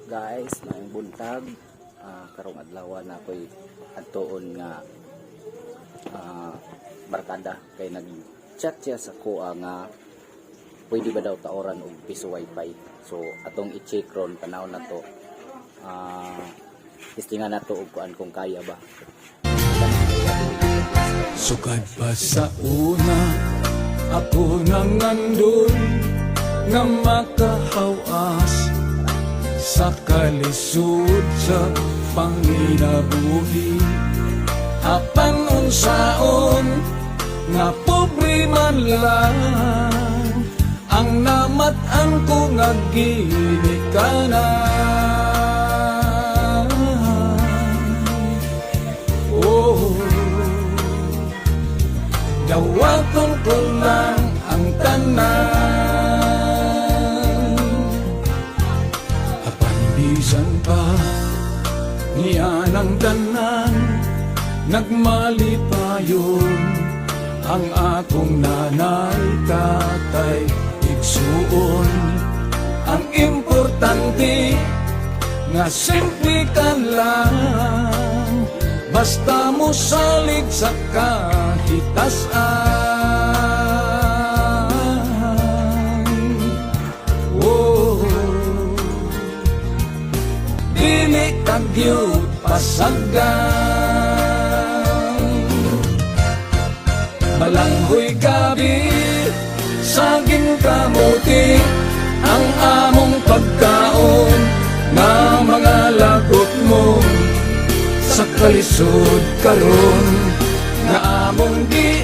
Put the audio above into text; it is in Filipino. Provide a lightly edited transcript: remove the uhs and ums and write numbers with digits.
Guys, maayong buntag. Karong adlaw na ako'y adtuon nga barkada kay nag-chat siya sa kuha nga pwede ba daw taoran og piso wifi. So atong i-check ron panahon na to. Testingan na to og kuan kung kaya ba. Sukad pa sa una, ako nang nandun nga makahawas sa kalisod sa panginabuhi. Apan unsaon nga pobre man lang ang namat-an ko nga ginikanan. Oh, dawaton ko lang ang tanan. Apan bisan pa niya ng tanan, nagmalipayon ang akong nanay, tatay, igsuon. Ang importante nga simple ka lang, basta mo salig sa kahitasan. Oh, dili kagyo pasagan. Balanghoy gabi, saging kamuti, ang among pagkaon na mga lagot mo sa kalisod karon na among di